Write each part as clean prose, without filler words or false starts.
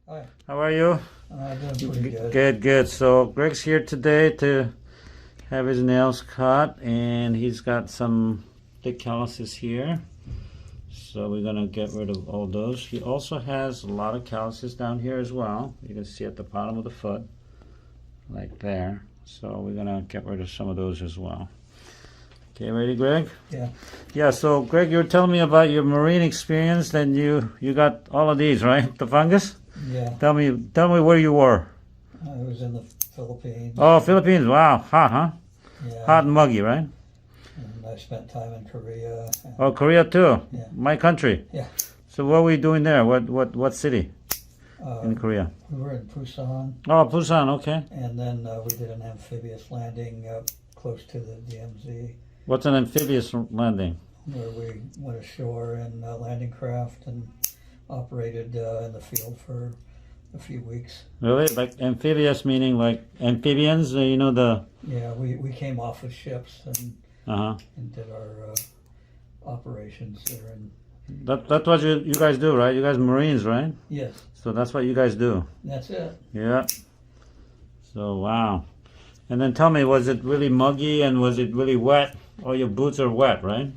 Hi. How are you? Doing pretty good. Good, good. So Greg's here today to have his nails cut, and he's got some thick calluses here. So we're gonna get rid of all those. He also has a lot of calluses down here as well. You can see at the bottom of the foot, like there. So we're gonna get rid of some of those as well. Okay, ready, Greg? Yeah. Yeah. So Greg, you were telling me about your marine experience. Then you got all of these, right? The fungus. Yeah. Tell me where you were. I was in the Philippines. Oh, Philippines. Wow, hot, huh? Yeah. Hot and muggy, right? And I spent time in Korea. Oh, Korea too. Yeah. My country. Yeah. So what were you doing there? What city in Korea? We were in Busan, Oh, Busan. Okay. and then we did an amphibious landing close to the DMZ, What's an amphibious landing? where we went ashore in a landing craft and operated in the field for a few weeks. Really? Like amphibious meaning like amphibians? You know the. Yeah, we came off of ships Uh huh. and did our operations there. And That's what you guys do, right? You guys Marines, right? yes, So that's what you guys do. that's it. Yeah. So wow. And then tell me, was it really muggy and was it really wet? All your boots are wet, right?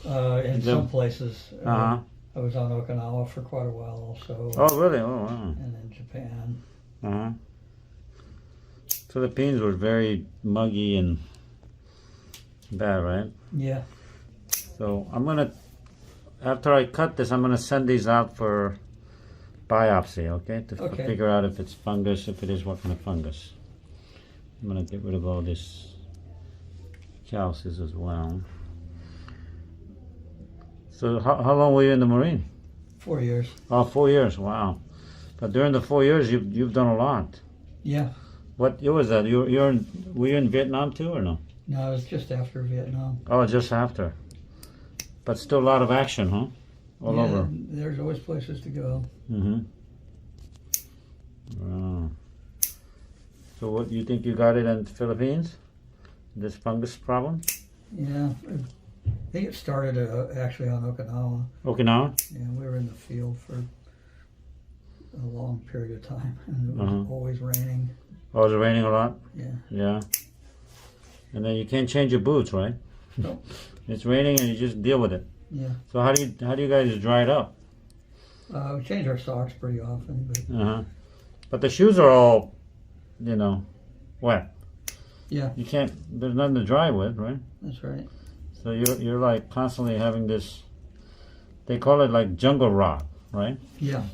In some places. Uh huh. I was on Okinawa for quite a while also, Oh really? Oh wow. and in Japan. Uh huh. Philippines were very muggy and bad, right? Yeah. So I'm gonna, after I cut this, I'm gonna send these out for biopsy, okay? To Okay. figure out if it's fungus, if it is, what kind of fungus. I'm gonna get rid of all this calluses as well. So how long were you in the Marine? 4 years. Oh, 4 years. Wow. But during the 4 years, you've done a lot. Yeah. What year was that? Were you in Vietnam too, or no? No, it was just after Vietnam. Oh, just after. But still a lot of action, huh? All Yeah, over. there's always places to go. Mm-hmm. Wow. So what, you think you got it in the Philippines? This fungus problem? Yeah. I think it started actually on Okinawa. Okinawa? Yeah, we were in the field for a long period of time, and it was Uh-huh. always raining. Oh, is it raining a lot? Yeah. Yeah. And then you can't change your boots, right? Nope. It's raining and you just deal with it. Yeah. So how do you guys dry it up? We change our socks pretty often, but Uh-huh. But the shoes are all, wet. yeah, You can't, there's nothing to dry with, right? that's right. So you're like constantly having this, they call it like jungle rot, right? Yeah,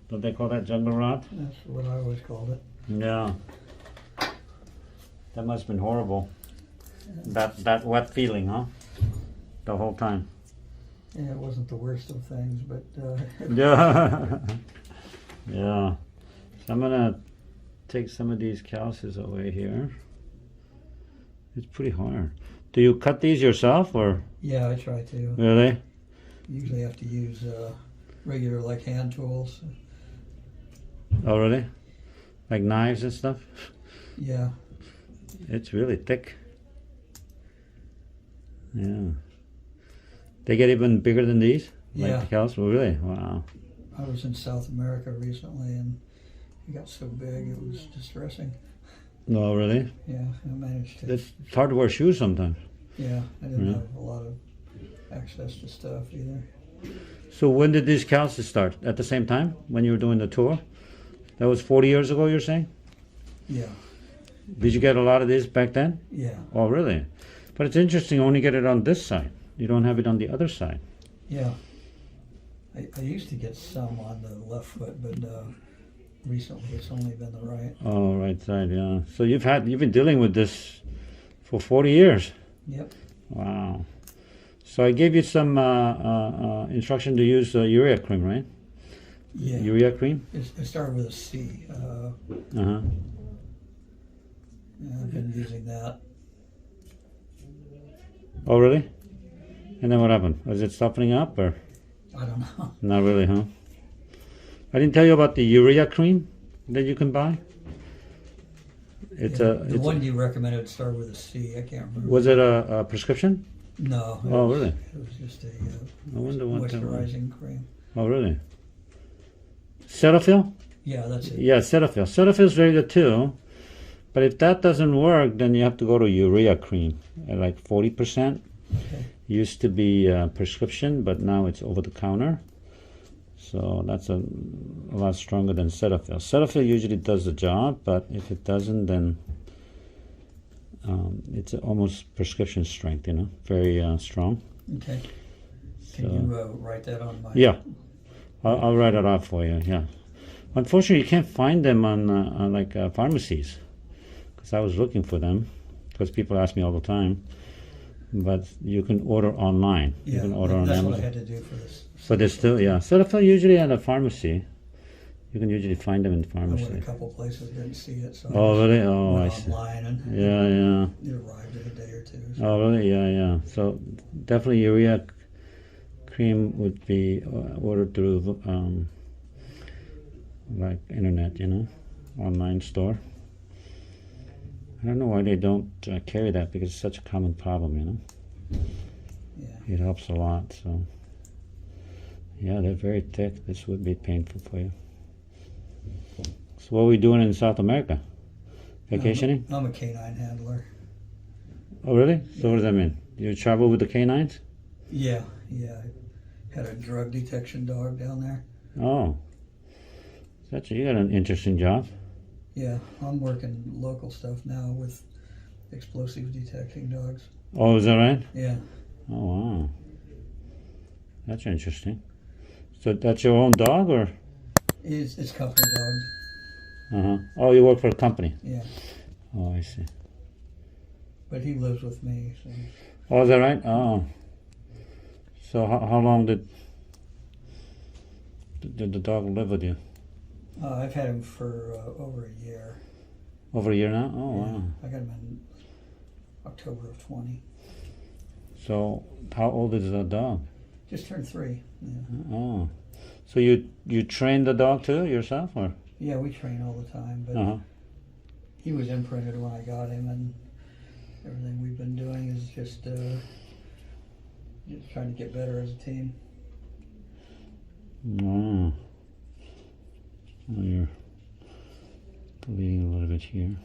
Don't they call that jungle rot? that's what I always called it. Yeah. That must have been horrible. That wet feeling, huh? The whole time. Yeah, it wasn't the worst of things, but Yeah. Yeah. So I'm gonna take some of these calluses away here. It's pretty hard. Do you cut these yourself or yeah, I try to. really? Usually have to use regular like hand tools. Oh really? Like knives and stuff? Yeah, It's really thick. Yeah. They get even bigger than these? Like yeah. the callus? Oh, really? Wow. I was in South America recently, and it got so big it was distressing. No, really? Yeah, I managed to. It's hard to wear shoes sometimes. Yeah, I didn't Yeah. have a lot of access to stuff either. So when did these calluses start? At the same time when you were doing the tour? That was 40 years ago, you're saying? Yeah, Did you get a lot of these back then? yeah, Oh, really? But it's interesting, you only get it on this side. You don't have it on the other side. yeah. I used to get some on the left foot, but recently it's only been the right. Oh, right side, yeah. So you've been dealing with this for 40 years. Yep. Wow. So I gave you some instruction to use urea cream, right? Yeah. Urea cream? It started with a C. Uh-huh. Yeah, I've been using that. Oh, really? And then what happened? Was it softening up or? I don't know. Not really, huh? I didn't tell you about the urea cream that you can buy. It's Yeah, the one you recommended started with a C. I can't remember. Was it a prescription? No. It Oh, was, really? It was just a I wonder what that was. moisturizing cream. Oh, really? Cetaphil? Yeah, that's it. Yeah, Cetaphil. Cetaphil is very good too. But if that doesn't work, then you have to go to urea cream at like 40%. Okay. Used to be prescription, but now it's over the counter. So that's a lot stronger than Cetaphil. Cetaphil usually does the job, but if it doesn't, then it's almost prescription strength, you know, very strong. Okay. Can So, you write that on my... yeah, I'll write it out for you, yeah. Unfortunately, you can't find them on like pharmacies, because I was looking for them, because people ask me all the time. But you can order online. Yeah, you can order on that's Amazon. what I had to do for this. But there's still, yeah. Cetaphil usually at a pharmacy. You can usually find them in I went a pharmacy. couple places, didn't see it, so Oh, I really? Oh, I went see. online and Yeah. it arrived in a day or two. So. Oh, really? Yeah. So definitely urea cream would be ordered through like internet, you know, online store. I don't know why they don't carry that, because it's such a common problem, you know. Yeah. It helps a lot. So yeah, they're very thick. This would be painful for you. So what are we doing in South America? Vacationing? I'm a canine handler. Oh, really? So what does that mean? You travel with the canines? Yeah. I had a drug detection dog down there. Oh, you got an interesting job. Yeah, I'm working local stuff now with explosive detecting dogs. Oh, is that right? Yeah. Oh, wow. That's interesting. So that's your own dog, or? It's company dogs. Uh-huh. Oh, you work for a company? Yeah. Oh, I see. But he lives with me. So. Oh, is that right? Oh. So how long did the dog live with you? I've had him for over a year. Over a year now? Oh, Yeah. wow. I got him in October of 20. So how old is the dog? Just turned 3. Yeah. Oh. So you train the dog too yourself, or? Yeah, we train all the time, but Uh-huh. he was imprinted when I got him, and everything we've been doing is just trying to get better as a team. Oh. Well, you're bleeding a little bit here.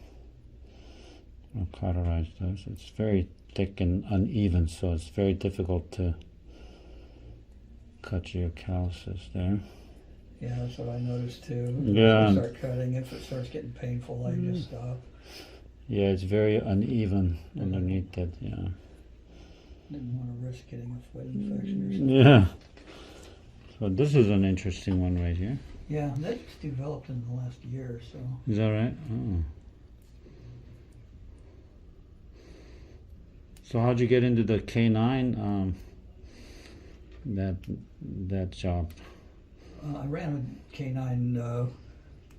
I'll cauterize those. It's very thick and uneven, so it's very difficult to cut your calluses there. Yeah, that's what I noticed too. Yeah. If I start cutting, if it starts getting painful, I just stop. Yeah, it's very uneven underneath it, yeah. Didn't want to risk getting a foot infection or something. Yeah. So this is an interesting one right here. Yeah, that just developed in the last year or so. Is that right? Oh. So how'd you get into the canine that job? I ran a canine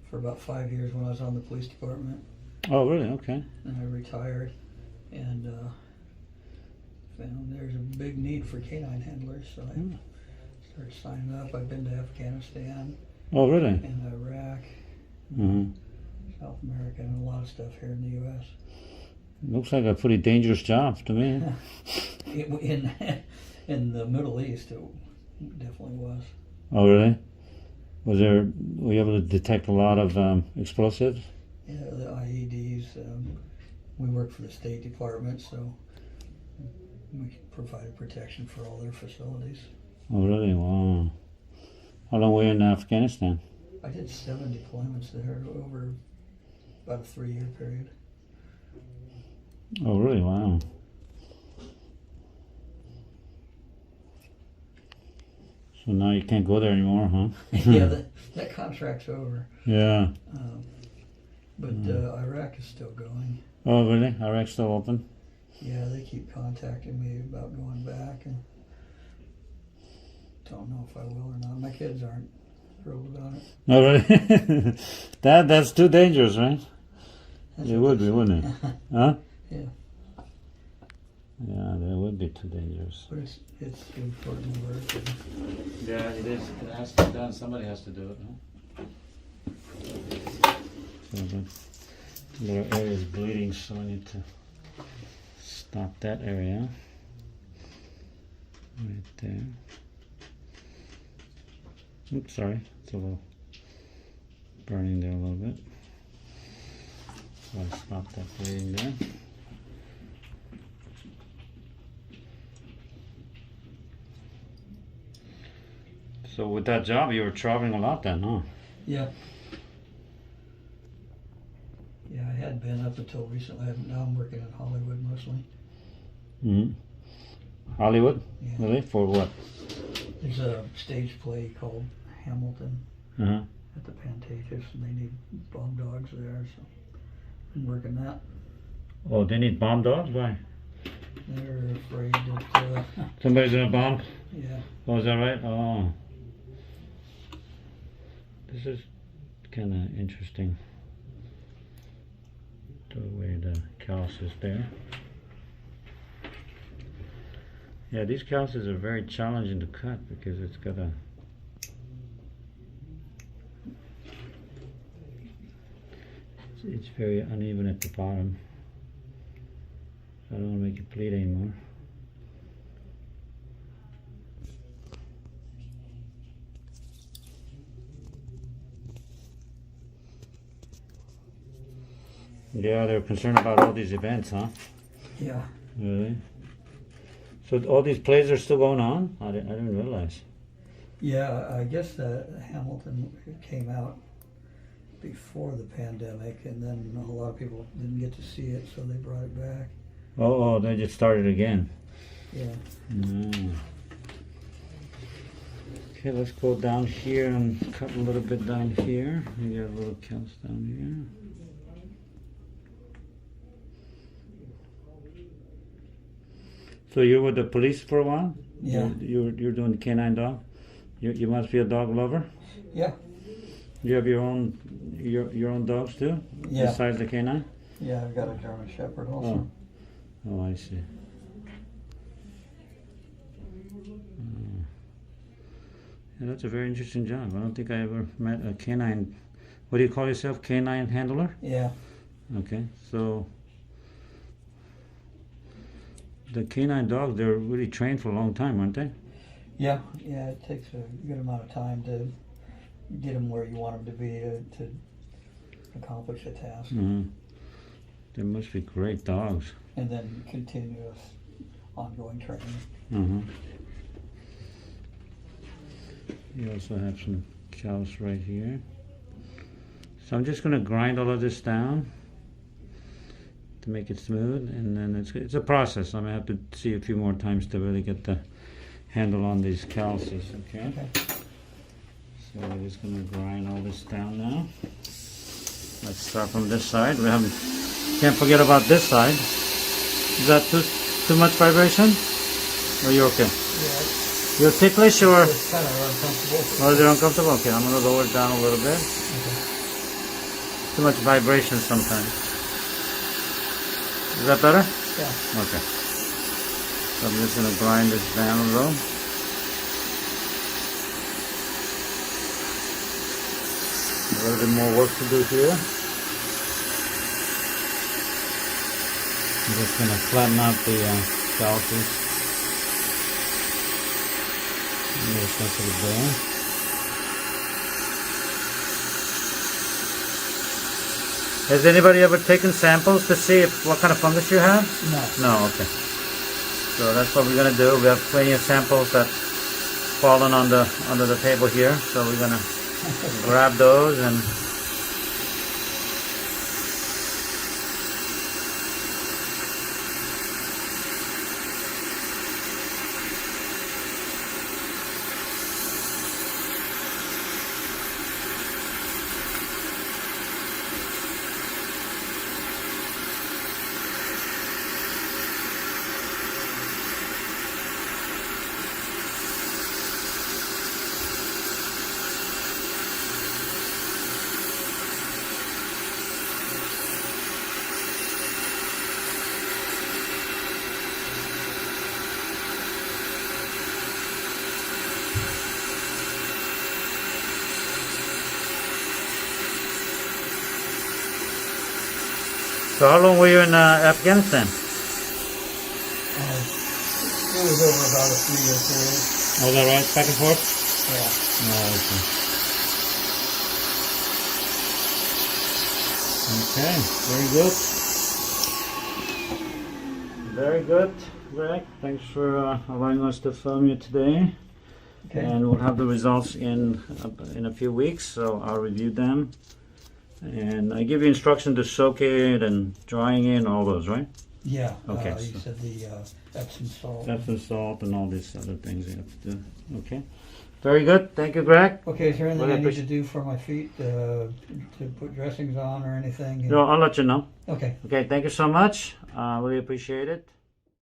for about 5 years when I was on the police department. Oh, really? Okay. And I retired and found there's a big need for canine handlers, so I started signing up. I've been to Afghanistan Oh, really? and Iraq, Mm-hmm. South America, and a lot of stuff here in the U.S. Looks like a pretty dangerous job to me. In the Middle East, it definitely was. Oh, really? Were you able to detect a lot of explosives? Yeah, the IEDs. We work for the State Department, so we provided protection for all their facilities. Oh, really? Wow. How long were you in Afghanistan? I did 7 deployments there over about a 3-year period. Oh, really? Wow. So now you can't go there anymore, huh? Yeah, that contract's over. Yeah. But Iraq is still going. Oh, really? Iraq's still open? Yeah, they keep contacting me about going back, and don't know if I will or not. My kids aren't thrilled about it. Oh, really? That's too dangerous, right? That's It what would they be, say. wouldn't it? Huh? Yeah, Yeah, that would be too dangerous. but it's important work. And Yeah, it is. It has to be done. Somebody has to do it, huh? So the little area is bleeding, so I need to stop that area. Right there. Oops, sorry. It's a little burning there a little bit. So I stop that bleeding there. So with that job, you were traveling a lot then, huh? Yeah. Yeah, I had been up until recently. Now I'm working in Hollywood mostly. Mm-hmm. Hollywood? Yeah. Really? For what? There's a stage play called Hamilton Uh-huh. at the Pantages, and they need bomb dogs there, so I'm working that. Oh, they need bomb dogs? Why? They're afraid that, Somebody's gonna bomb? yeah. Oh, is that right? Oh. This is kind of interesting. The way the callus is there. Yeah, these calluses are very challenging to cut because it's got a... It's very uneven at the bottom. So I don't want to make it bleed anymore. Yeah, they're concerned about all these events, huh? Yeah. Really? So all these plays are still going on? I didn't realize. Yeah, I guess Hamilton came out before the pandemic, and then a lot of people didn't get to see it, so they brought it back. Oh, they just started again. Yeah. Mm. Okay, let's go down here and cut a little bit down here. We got a little callus down here. So you're with the police for a while? Yeah. You're doing canine dog? You must be a dog lover? Yeah. You have your own dogs too? Yeah. Besides the canine? Yeah, I've got a German Shepherd also. Oh, I see. Yeah, that's a very interesting job. I don't think I ever met a canine. What do you call yourself? Canine handler? Yeah. Okay, so the canine dogs, they're really trained for a long time, aren't they? Yeah. Yeah, it takes a good amount of time to get them where you want them to be to accomplish a task. Mm-hmm. They must be great dogs. And then continuous ongoing training. Mm-hmm. You also have some callus right here. So I'm just going to grind all of this down to make it smooth, and then it's a process. I'm going to have to see a few more times to really get the handle on these calluses, okay? So we're just going to grind all this down now. Let's start from this side. Can't forget about this side. Is that too much vibration? Or are you okay? Yeah. You're ticklish or? It's kind of uncomfortable. Or is it uncomfortable? Okay, I'm going to lower it down a little bit. Okay. Too much vibration sometimes. Is that better? Yeah. Okay. So I'm just going to grind this down a little. A little bit more work to do here. I'm just going to flatten out the calluses. Just look at it there. Has anybody ever taken samples to see what kind of fungus you have? No. No, okay. So that's what we're gonna do. We have plenty of samples that fallen under the table here. So we're gonna grab those and So how long were you in Afghanistan? It was over about a 3-year period. Was that right? Back and forth? Yeah. Oh, okay. Okay, very good. Very good, Greg. Thanks for allowing us to film you today. Okay. And we'll have the results in a few weeks, so I'll review them. And I give you instruction to soak it and drying it and all those, right? Yeah. Okay, You so- said the Epsom salt. Epsom salt and all these other things you have to do. Okay. Very good. Thank you, Greg. Okay, is there anything Really I need to do for my feet to put dressings on or anything? No, I'll let you know. Okay. Okay, thank you so much. Really appreciate it.